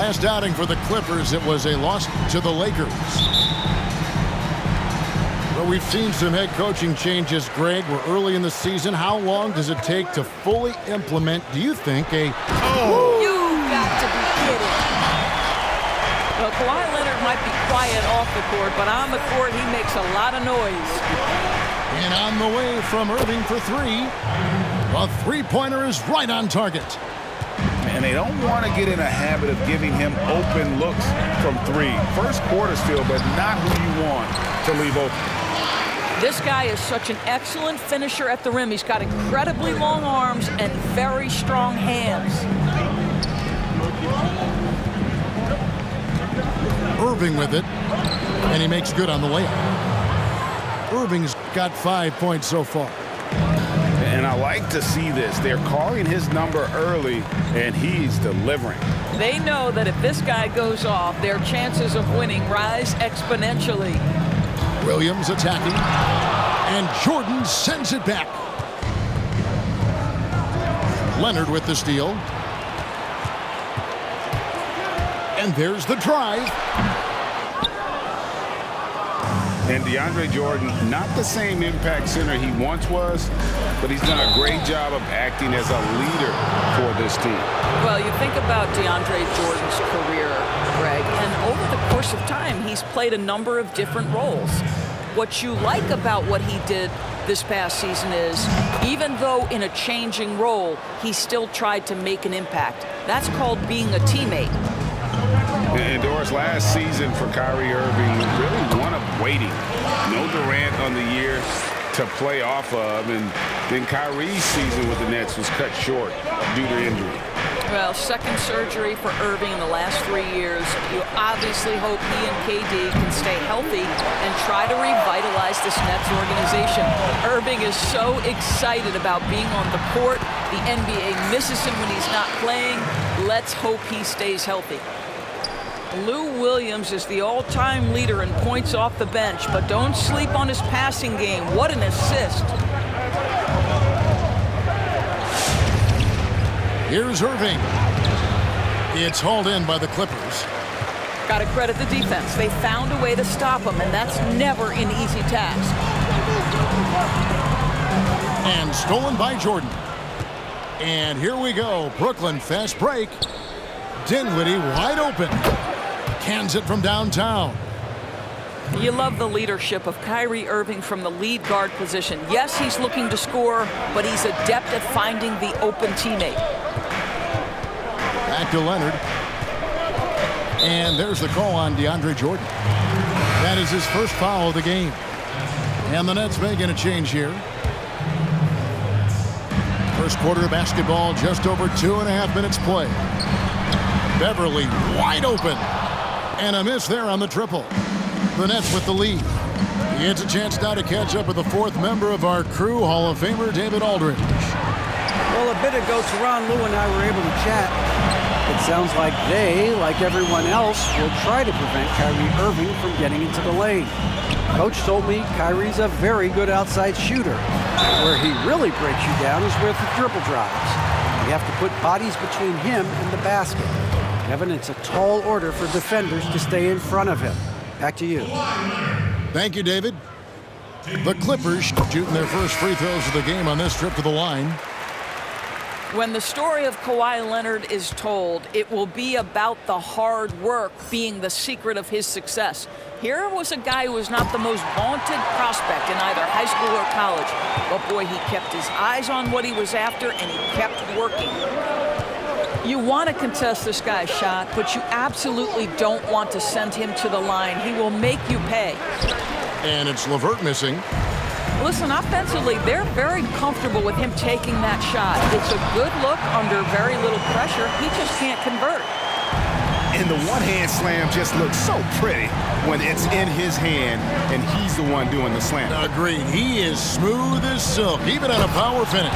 Last outing for the Clippers, it was a loss to the Lakers. Well, we've seen some head coaching changes, Greg. We're early in the season. How long does it take to fully implement, do you think, You've got to be kidding. Well, Kawhi Leonard might be quiet off the court, but on the court, he makes a lot of noise. And on the way from Irving for three. A three-pointer is right on target. And they don't want to get in a habit of giving him open looks from three. First quarter still, but not who you want to leave open. This guy is such an excellent finisher at the rim. He's got incredibly long arms and very strong hands. Irving with it, and he makes good on the layup. Irving's got 5 points so far. And I like to see this. They're calling his number early, and he's delivering. They know that if this guy goes off, their chances of winning rise exponentially. Williams attacking, and Jordan sends it back. Leonard with the steal. And there's the drive. And DeAndre Jordan, not the same impact center he once was, but he's done a great job of acting as a leader for this team. Well, you think about DeAndre Jordan's career, Greg, and over the course of time, he's played a number of different roles. What you like about what he did this past season is, even though in a changing role, he still tried to make an impact. That's called being a teammate. And Doris, last season for Kyrie Irving, really one of waiting. No Durant on the year to play off of, and then Kyrie's season with the Nets was cut short due to injury. Well, second surgery for Irving in the last 3 years. You obviously hope he and KD can stay healthy and try to revitalize this Nets organization. Irving is so excited about being on the court. The NBA misses him when he's not playing. Let's hope he stays healthy. Lou Williams is the all-time leader in points off the bench, but don't sleep on his passing game. What an assist. Here's Irving. It's hauled in by the Clippers. Got to credit the defense. They found a way to stop him, and that's never an easy task. And stolen by Jordan. And here we go. Brooklyn fast break. Dinwiddie wide open. Cans it from downtown. You love the leadership of Kyrie Irving from the lead guard position. Yes, he's looking to score, but he's adept at finding the open teammate. Back to Leonard. And there's the call on DeAndre Jordan. That is his first foul of the game. And the Nets making a change here. First quarter of basketball, just over 2.5 minutes play. Beverly wide open. And a miss there on the triple. The Nets with the lead. He gets a chance now to catch up with the fourth member of our crew, Hall of Famer David Aldridge. Well, a bit ago, Teron, Lou, and I were able to chat. It sounds like they, like everyone else, will try to prevent Kyrie Irving from getting into the lane. Coach told me Kyrie's a very good outside shooter. Where he really breaks you down is with the dribble drives. You have to put bodies between him and the basket. Kevin, it's a tall order for defenders to stay in front of him. Back to you. Thank you, David. The Clippers shooting their first free throws of the game on this trip to the line. When the story of Kawhi Leonard is told, it will be about the hard work being the secret of his success. Here was a guy who was not the most vaunted prospect in either high school or college. But boy, he kept his eyes on what he was after, and he kept working. You want to contest this guy's shot, but you absolutely don't want to send him to the line. He will make you pay. And it's LeVert missing. Listen, offensively, they're very comfortable with him taking that shot. It's a good look under very little pressure. He just can't convert. And the one-hand slam just looks so pretty when it's in his hand and he's the one doing the slam. Agreed. He is smooth as silk, even on a power finish.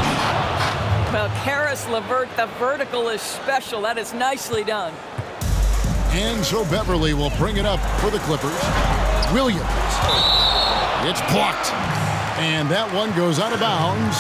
Well, Karis LeVert, the vertical is special. That is nicely done. And so Beverly will bring it up for the Clippers. Williams. It's blocked. And that one goes out of bounds.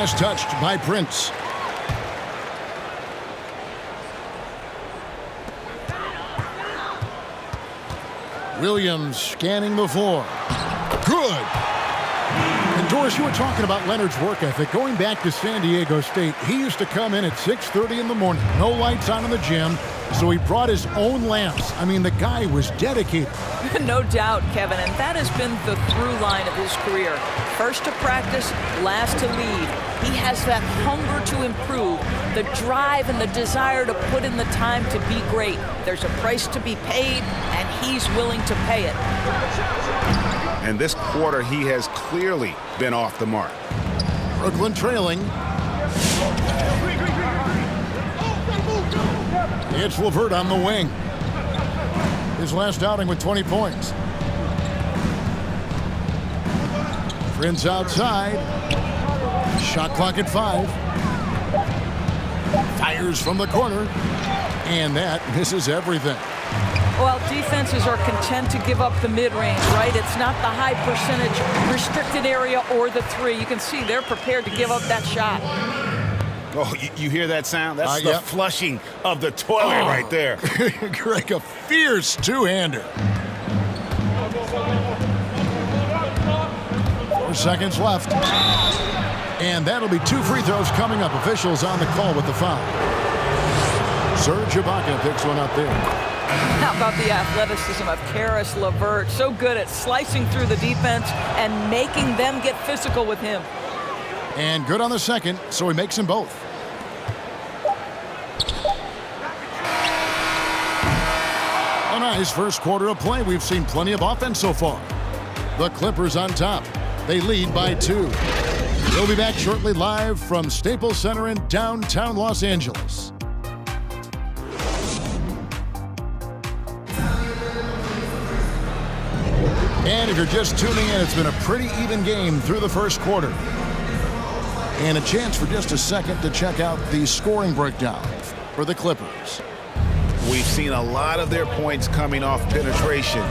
Pass touched by Prince. Williams scanning the floor. Good. And Doris, you were talking about Leonard's work ethic. Going back to San Diego State, he used to come in at 6:30 in the morning. No lights on in the gym, so he brought his own lamps. I mean, the guy was dedicated. No doubt, Kevin, and that has been the through line of his career. First to practice, last to lead. He has that hunger to improve, the drive and the desire to put in the time to be great. There's a price to be paid, and he's willing to pay it. And this quarter, he has clearly been off the mark. Brooklyn trailing. It's LeVert on the wing. His last outing with 20 points. Prince outside. Shot clock at 5. Fires from the corner. And that misses everything. Well, defenses are content to give up the mid-range, right? It's not the high percentage restricted area or the three. You can see they're prepared to give up that shot. Oh, you hear that sound? That's the flushing of the toilet right there. Greg, a fierce two-hander. 4 seconds left. And that'll be 2 free throws coming up. Officials on the call with the foul. Serge Ibaka picks one up there. How about the athleticism of Karis LeVert? So good at slicing through the defense and making them get physical with him. And good on the second, so he makes them both. A nice first quarter of play. We've seen plenty of offense so far. The Clippers on top. They lead by 2. We'll be back shortly live from Staples Center in downtown Los Angeles. And if you're just tuning in, it's been a pretty even game through the first quarter. And a chance for just a second to check out the scoring breakdown for the Clippers. We've seen a lot of their points coming off penetration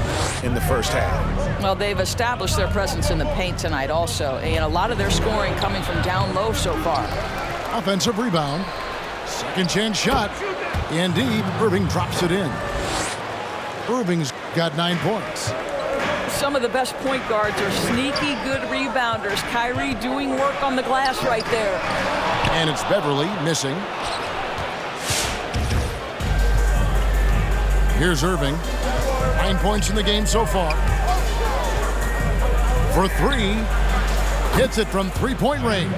in the first half. Well, they've established their presence in the paint tonight also. And a lot of their scoring coming from down low so far. Offensive rebound. Second chance shot. Indeed, Irving drops it in. Irving's got 9 points. Some of the best point guards are sneaky good rebounders. Kyrie doing work on the glass right there. And it's Beverly missing. Here's Irving. 9 points in the game so far. For 3. Hits it from three-point range.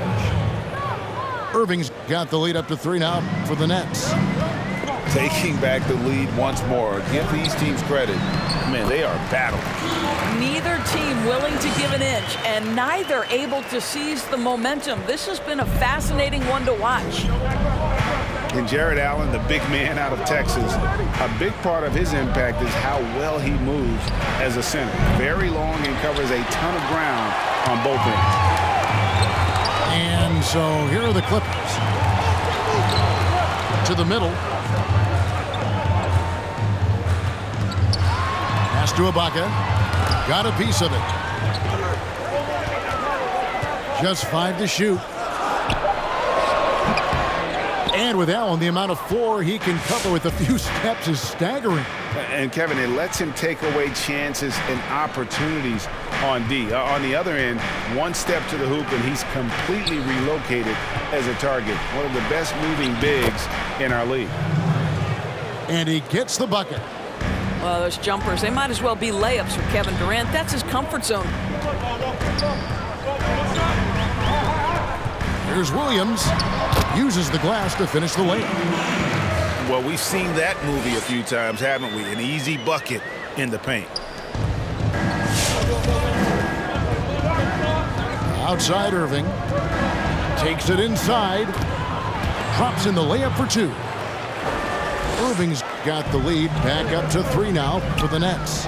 Irving's got the lead up to 3 now for the Nets. Taking back the lead once more. Give these teams credit. Man, they are battling. Neither team willing to give an inch, and neither able to seize the momentum. This has been a fascinating one to watch. And Jared Allen, the big man out of Texas, a big part of his impact is how well he moves as a center. Very long and covers a ton of ground on both ends. And so here are the Clippers. To the middle. Pass to Ibaka. Got a piece of it. Just 5 to shoot. And with Allen, the amount of floor he can cover with a few steps is staggering. And Kevin, it lets him take away chances and opportunities on D. On the other end, 1 step to the hoop and he's completely relocated as a target. One of the best moving bigs in our league. And he gets the bucket. Well, those jumpers, they might as well be layups for Kevin Durant. That's his comfort zone. Here's Williams. Uses the glass to finish the layup. Well, we've seen that movie a few times, haven't we? An easy bucket in the paint. Outside Irving. Takes it inside. Drops in the layup for 2. Irving's got the lead back up to 3 now for the Nets.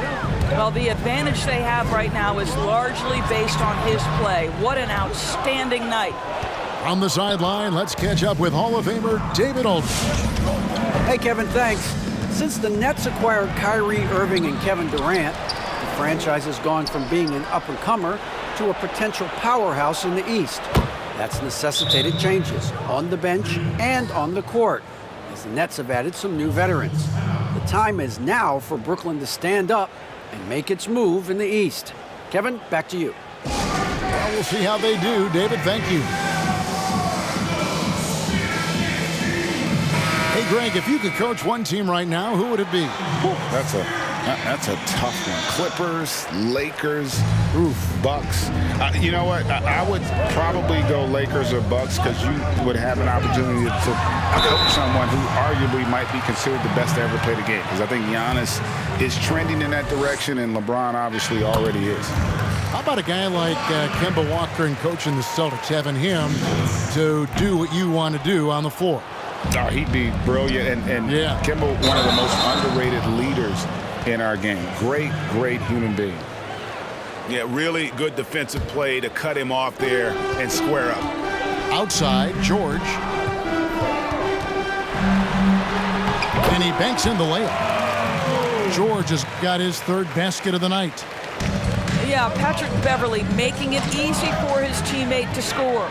Well, the advantage they have right now is largely based on his play. What an outstanding night. On the sideline, let's catch up with Hall of Famer David Aldridge. Hey, Kevin, thanks. Since the Nets acquired Kyrie Irving and Kevin Durant, the franchise has gone from being an up-and-comer to a potential powerhouse in the East. That's necessitated changes on the bench and on the court, as the Nets have added some new veterans. The time is now for Brooklyn to stand up and make its move in the East. Kevin, back to you. Well, we'll see how they do. David, thank you. Hey, Greg, if you could coach one team right now, who would it be? That's a tough one. Clippers, Lakers, Bucks. You know what? I would probably go Lakers or Bucks because you would have an opportunity to coach someone who arguably might be considered the best to ever play the game. Because I think Giannis is trending in that direction, and LeBron obviously already is. How about a guy like Kemba Walker and coaching the Celtics, having him to do what you want to do on the floor? Oh, he'd be brilliant. And yeah. Kemba, one of the most underrated leaders in our game. Great human being. Yeah, really good defensive play to cut him off there and square up. Outside, George. And he banks in the layup. George has got his third basket of the night. Yeah, Patrick Beverley making it easy for his teammate to score.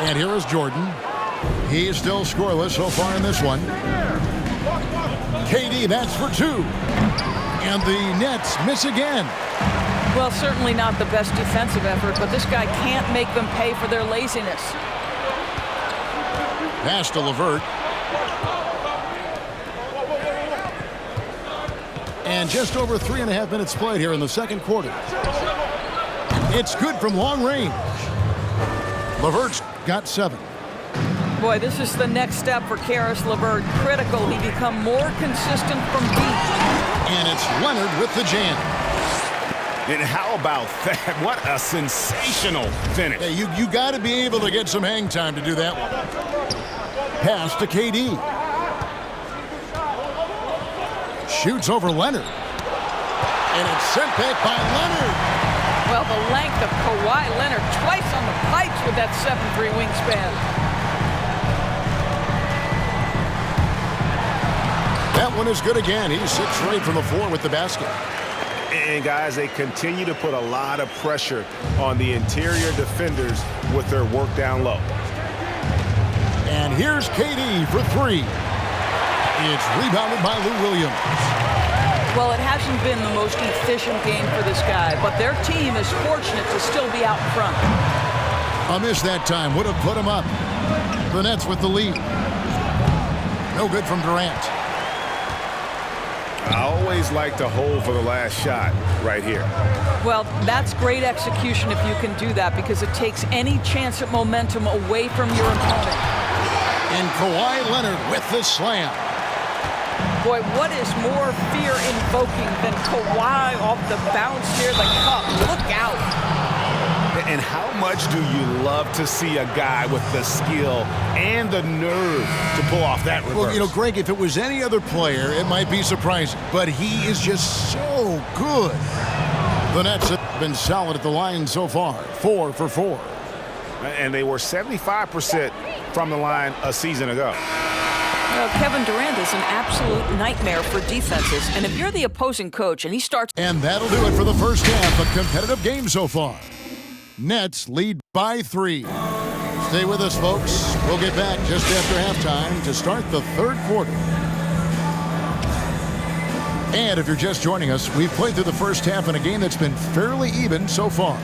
And here is Jordan. He's still scoreless so far in this one. KD, that's for two. And the Nets miss again. Well, certainly not the best defensive effort, but this guy can't make them pay for their laziness. Pass to LeVert. And just over 3.5 minutes played here in the second quarter. It's good from long range. LeVert's got 7. Boy, this is the next step for Karis LeVert. Critical he become more consistent from deep. And it's Leonard with the jam. And how about that? What a sensational finish. Hey, you got to be able to get some hang time to do that one. Pass to KD. Shoots over Leonard. And it's sent back by Leonard. Well, the length of Kawhi Leonard twice on the pipes with that 7'3" wingspan. That one is good again. He's 6 straight from the floor with the basket. And, guys, they continue to put a lot of pressure on the interior defenders with their work down low. And here's KD for 3. It's rebounded by Lou Williams. Well, it hasn't been the most efficient game for this guy, but their team is fortunate to still be out in front. A miss that time would have put him up. The Nets with the lead. No good from Durant. I always like to hold for the last shot right here. Well, that's great execution if you can do that, because it takes any chance at momentum away from your opponent. And Kawhi Leonard with the slam. Boy, what is more fear-invoking than Kawhi off the bounce near the cup? Look out. And how much do you love to see a guy with the skill and the nerve to pull off that reverse? Well, you know, Greg, if it was any other player, it might be surprising. But he is just so good. The Nets have been solid at the line so far. 4 for 4. And they were 75% from the line a season ago. Well, Kevin Durant is an absolute nightmare for defenses. And if you're the opposing coach and he starts... And that'll do it for the first half. A competitive game so far. Nets lead by 3. Stay with us, folks. We'll get back just after halftime to start the third quarter. And if you're just joining us, we've played through the first half in a game that's been fairly even so far.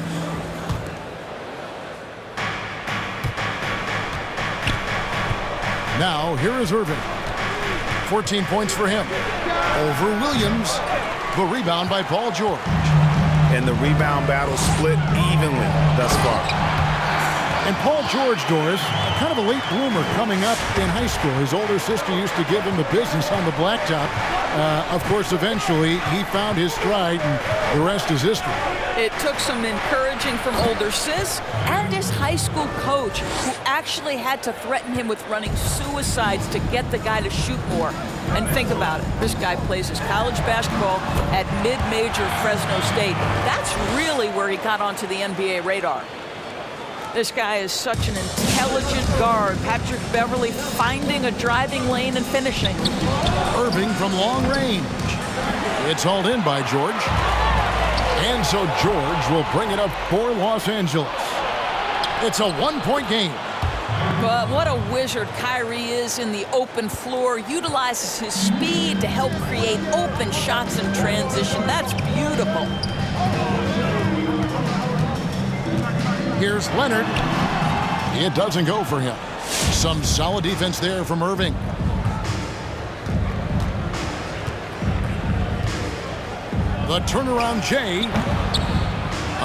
Now, here is Irving. 14 points for him. Over Williams. The rebound by Paul George. And the rebound battle split evenly thus far. And Paul George, Doris, kind of a late bloomer coming up in high school. His older sister used to give him the business on the blacktop. Of course, eventually, he found his stride, and the rest is history. It took some encouraging from older sis and his high school coach, who actually had to threaten him with running suicides to get the guy to shoot more. And think about it. This guy plays his college basketball at mid-major Fresno State. That's really where he got onto the NBA radar. This guy is such an intelligent guard. Patrick Beverley finding a driving lane and finishing. Irving from long range. It's hauled in by George. And so George will bring it up for Los Angeles. It's a one-point game. But what a wizard Kyrie is in the open floor. Utilizes his speed to help create open shots in transition. That's beautiful. Here's Leonard. It doesn't go for him. Some solid defense there from Irving. The turnaround Jay.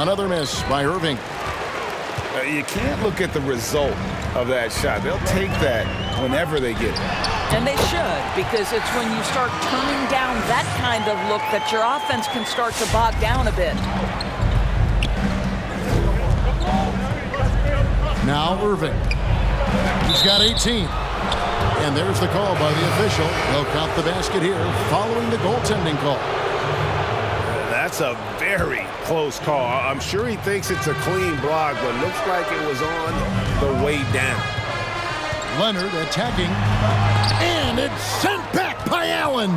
Another miss by Irving. You can't look at the result of that shot. They'll take that whenever they get it. And they should, because it's when you start turning down that kind of look that your offense can start to bog down a bit. Now Irving. He's got 18. And there's the call by the official. They'll count the basket here following the goaltending call. That's a very close call. I'm sure he thinks it's a clean block, but looks like it was on the way down. Leonard attacking. And it's sent back by Allen.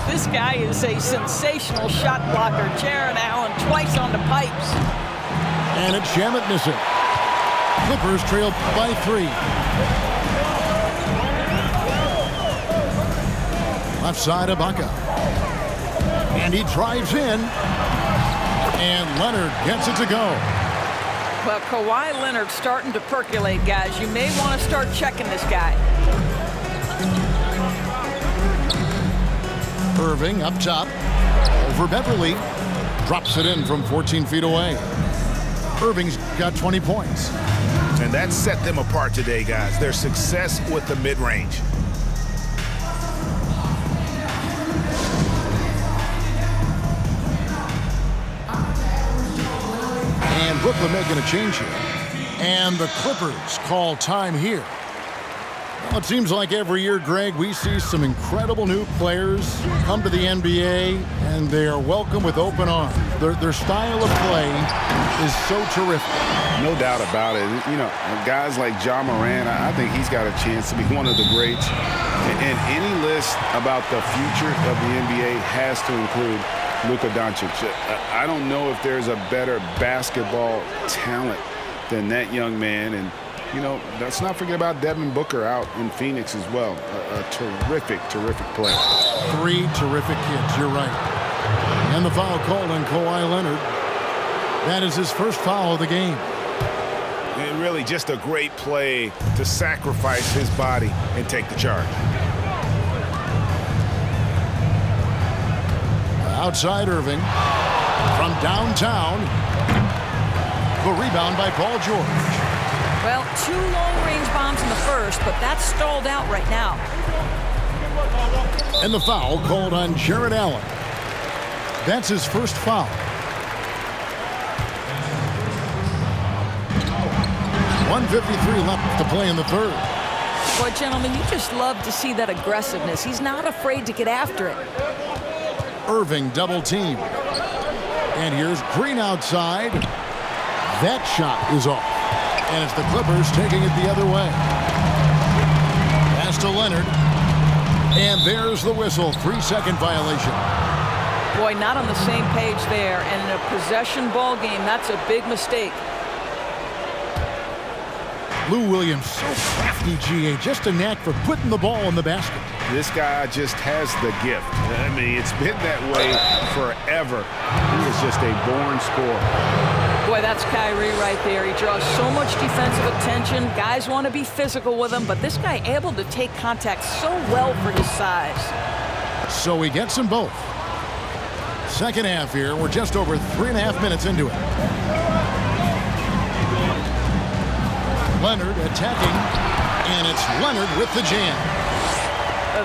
This guy is a sensational shot blocker. Jared Allen twice on the pipes. And it's Shamet missing. Clippers trail by 3. Left side Ibaka. And he drives in. And Leonard gets it to go. Well, Kawhi Leonard starting to percolate, guys. You may want to start checking this guy. Irving up top. Over Beverly. Drops it in from 14 feet away. Irving's got 20 points. And that set them apart today, guys. Their success with the mid-range. And Brooklyn making a change here. And the Clippers call time here. Well, it seems like every year, Greg, we see some incredible new players come to the NBA, and they are welcome with open arms. Their style of play is so terrific. No doubt about it. You know, guys like Ja Morant, I think he's got a chance to be one of the greats. And any list about the future of the NBA has to include Luka Doncic. I don't know if there's a better basketball talent than that young man. And, you know, let's not forget about Devin Booker out in Phoenix as well. A terrific, terrific player. 3 terrific kids, you're right. And the foul called on Kawhi Leonard. That is his first foul of the game. And really just a great play to sacrifice his body and take the charge. Outside Irving. From downtown. The rebound by Paul George. Well, 2 long-range bombs in the first, but that's stalled out right now. And the foul called on Jared Allen. That's his first foul. 1:53 left to play in the third. Boy, gentlemen, you just love to see that aggressiveness. He's not afraid to get after it. Irving double team. And here's Green outside. That shot is off. And it's the Clippers taking it the other way. Pass to Leonard. And there's the whistle. 3-second violation. Boy, not on the same page there. And in a possession ball game, that's a big mistake. Lou Williams, so crafty, GA. Just a knack for putting the ball in the basket. This guy just has the gift. I mean, it's been that way forever. He is just a born scorer. Boy, that's Kyrie right there. He draws so much defensive attention. Guys want to be physical with him, but this guy able to take contact so well for his size. So he gets them both. Second half here. We're just over 3.5 minutes into it. Leonard attacking, and it's Leonard with the jam.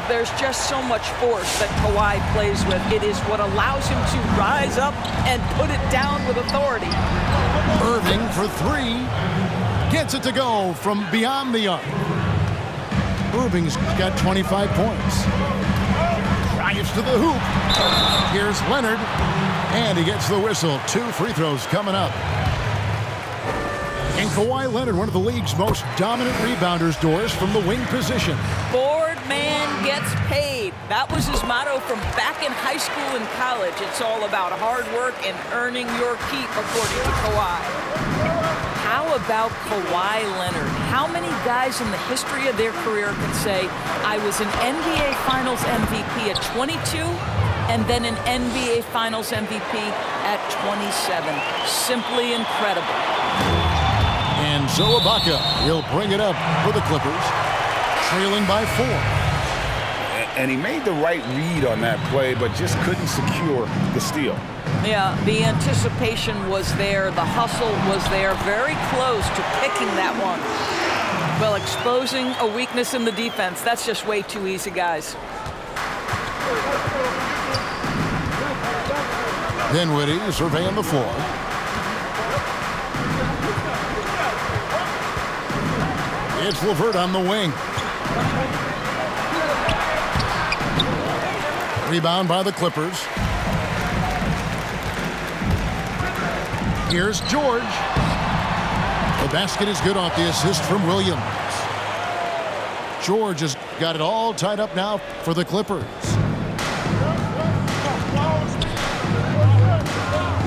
There's just so much force that Kawhi plays with. It is what allows him to rise up and put it down with authority. Irving for 3. Gets it to go from beyond the arc. Irving's got 25 points. Drives to the hoop. Here's Leonard, and he gets the whistle. 2 free throws coming up. And Kawhi Leonard, one of the league's most dominant rebounders, Doris, from the wing position. Board man gets paid. That was his motto from back in high school and college. It's all about hard work and earning your keep, according to Kawhi. How about Kawhi Leonard? How many guys in the history of their career can say, I was an NBA Finals MVP at 22 and then an NBA Finals MVP at 27? Simply incredible. And Zoe Ibaka will bring it up for the Clippers, trailing by 4. And he made the right read on that play, but just couldn't secure the steal. Yeah, the anticipation was there. The hustle was there. Very close to picking that one. Well, exposing a weakness in the defense, that's just way too easy, guys. Dinwiddie surveying the floor. It's LeVert on the wing. Rebound by the Clippers. Here's George. The basket is good off the assist from Williams. George has got it all tied up now for the Clippers.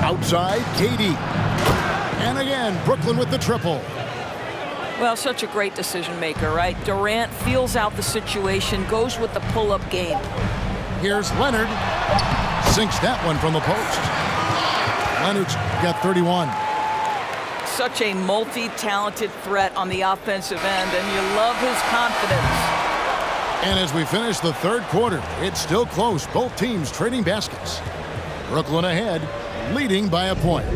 Outside, KD. And again, Brooklyn with the triple. Well, such a great decision maker, right? Durant feels out the situation, goes with the pull-up game. Here's Leonard. Sinks that one from the post. Leonard's got 31. Such a multi-talented threat on the offensive end, and you love his confidence. And as we finish the third quarter, it's still close. Both teams trading baskets. Brooklyn ahead, leading by a point.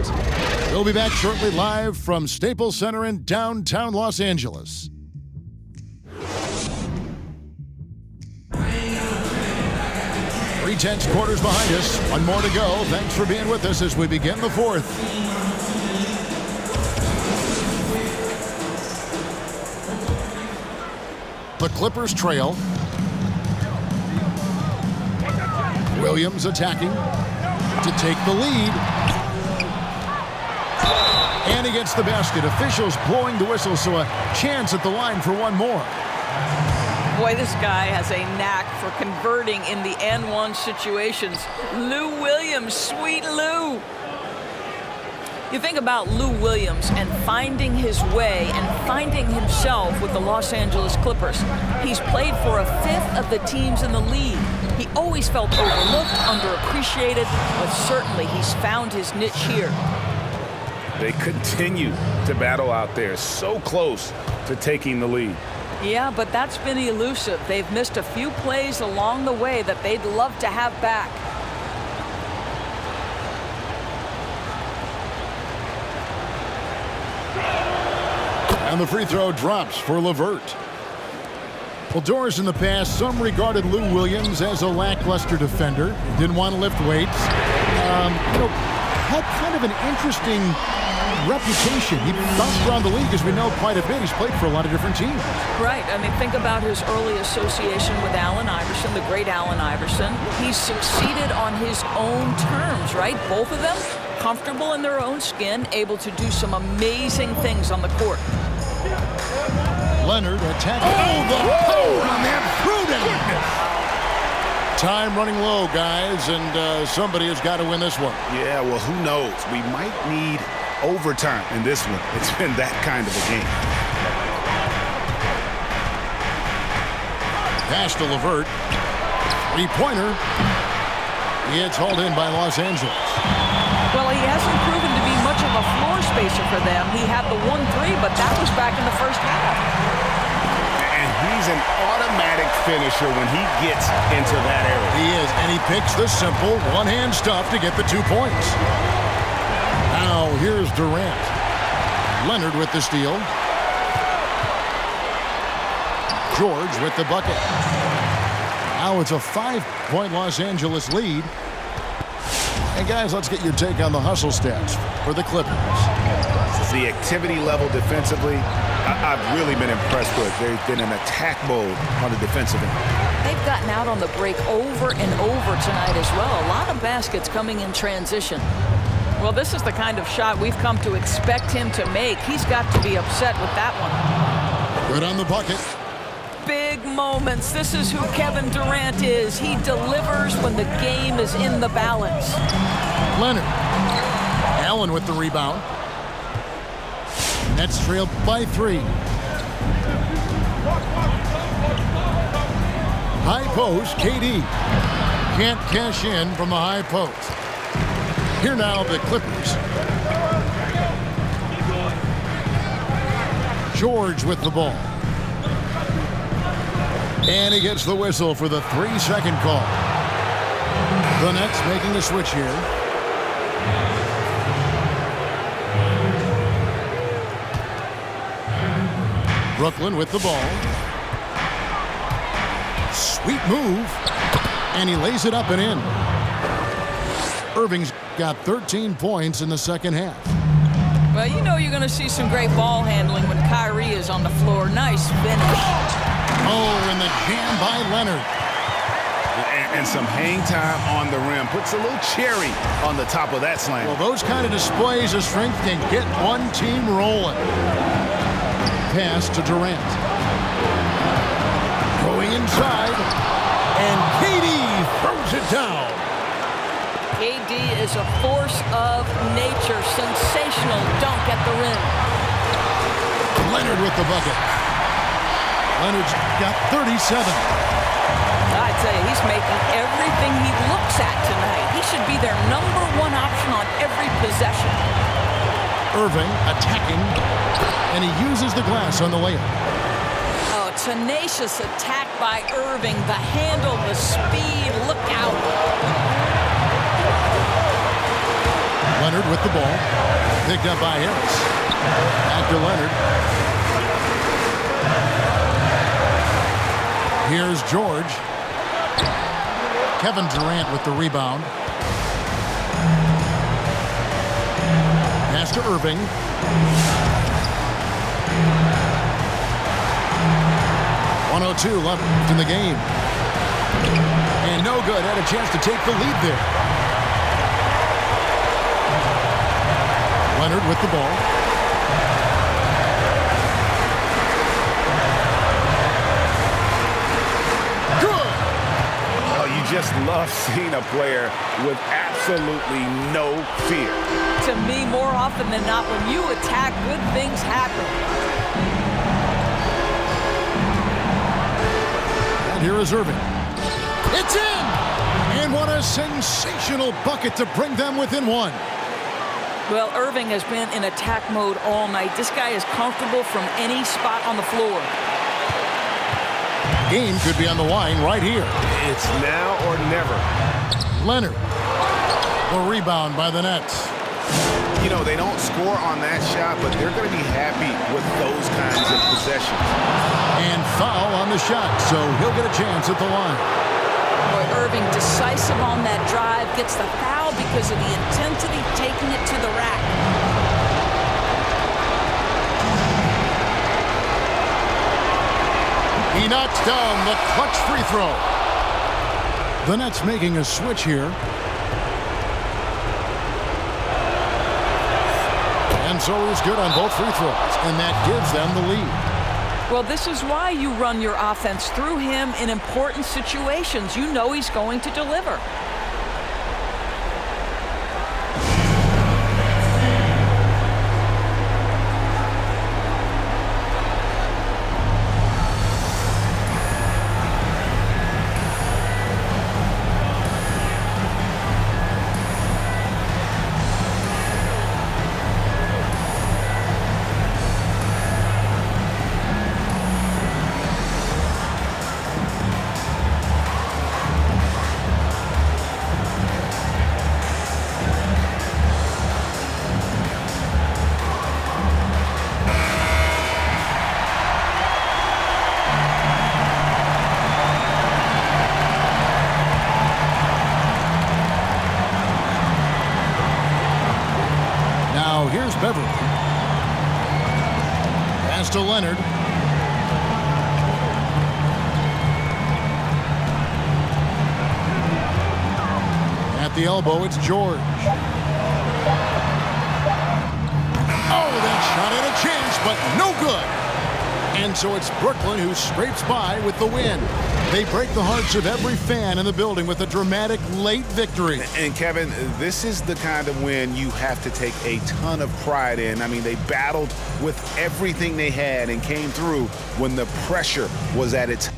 We'll be back shortly live from Staples Center in downtown Los Angeles. Three-tenths quarters behind us. One more to go. Thanks for being with us as we begin the fourth. The Clippers trail. Williams attacking to take the lead. And he gets the basket. Officials blowing the whistle, so a chance at the line for one more. Boy, this guy has a knack for converting in the N1 situations. Lou Williams, sweet Lou. You think about Lou Williams and finding his way and finding himself with the Los Angeles Clippers. He's played for a fifth of the teams in the league. He always felt overlooked, underappreciated, but certainly he's found his niche here. They continue to battle out there, so close to taking the lead. Yeah, but that's been elusive. They've missed a few plays along the way that they'd love to have back. And the free throw drops for LeVert. Well, Doris, in the past, some regarded Lou Williams as a lackluster defender. Didn't want to lift weights. Had kind of an interesting reputation. He bounced around the league, as we know, quite a bit. He's played for a lot of different teams. Right. I mean, think about his early association with Allen Iverson, the great Allen Iverson. He's succeeded on his own terms, right? Both of them comfortable in their own skin, able to do some amazing things on the court. Leonard attacking. Oh, the power on that prudent. Time running low, guys, and somebody has got to win this one. Yeah, well, who knows? We might need overtime in this one. It's been that kind of a game. Pass to LeVert. Three-pointer. It's hauled in by Los Angeles. Well, he hasn't proven to be much of a floor spacer for them. He had the 1-3, but that was back in the first half. And he's an automatic finisher when he gets into that area. He is, and he picks the simple one-hand stuff to get the 2 points. Now, here's Durant. Leonard with the steal. George with the bucket. Now it's a 5-point Los Angeles lead. And guys, let's get your take on the hustle stats for the Clippers. The activity level defensively, I've really been impressed with. They've been in attack mode on the defensive end. They've gotten out on the break over and over tonight as well. A lot of baskets coming in transition. Well, this is the kind of shot we've come to expect him to make. He's got to be upset with that one. Good on the bucket. Big moments. This is who Kevin Durant is. He delivers when the game is in the balance. Leonard. Allen with the rebound. Nets trail by 3. High post, KD. Can't cash in from the high post. Here now, the Clippers. George with the ball. And he gets the whistle for the 3-second call. The Nets making a switch here. Brooklyn with the ball. Sweet move. And he lays it up and in. Irving's got 13 points in the second half. Well, you know you're going to see some great ball handling when Kyrie is on the floor. Nice finish. Oh, and the jam by Leonard. And some hang time on the rim. Puts a little cherry on the top of that slam. Well, those kind of displays of strength can get one team rolling. Pass to Durant. Going inside. And KD throws it down. KD is a force of nature. Sensational dunk at the rim. Leonard with the bucket. Leonard's got 37. I tell you, he's making everything he looks at tonight. He should be their #1 option on every possession. Irving attacking, and he uses the glass on the layup. Oh, tenacious attack by Irving. The handle, the speed, look out. Leonard with the ball. Picked up by Harris. Back to Leonard. Here's George. Kevin Durant with the rebound. Pass to Irving. .102 left in the game. And no good. Had a chance to take the lead there. Leonard with the ball. Good! Oh, you just love seeing a player with absolutely no fear. To me, more often than not, when you attack, good things happen. And here is Irving. It's in! And what a sensational bucket to bring them within 1. Well, Irving has been in attack mode all night. This guy is comfortable from any spot on the floor. Game could be on the line right here. It's now or never. Leonard. The rebound by the Nets. You know, they don't score on that shot, but they're going to be happy with those kinds of possessions. And foul on the shot, so he'll get a chance at the line. Boy, Irving decisive on that drive, gets the foul because of the intensity, taking it to the rack. He knocks down the clutch free throw. The Nets making a switch here. And so he's good on both free throws, and that gives them the lead. Well, this is why you run your offense through him in important situations. You know he's going to deliver. Here's Beverly. Pass to Leonard. At the elbow, it's George. good. And so it's Brooklyn who scrapes by with the win. They break the hearts of every fan in the building with a dramatic late victory. And Kevin, this is the kind of win you have to take a ton of pride in. I mean, they battled with everything they had and came through when the pressure was at its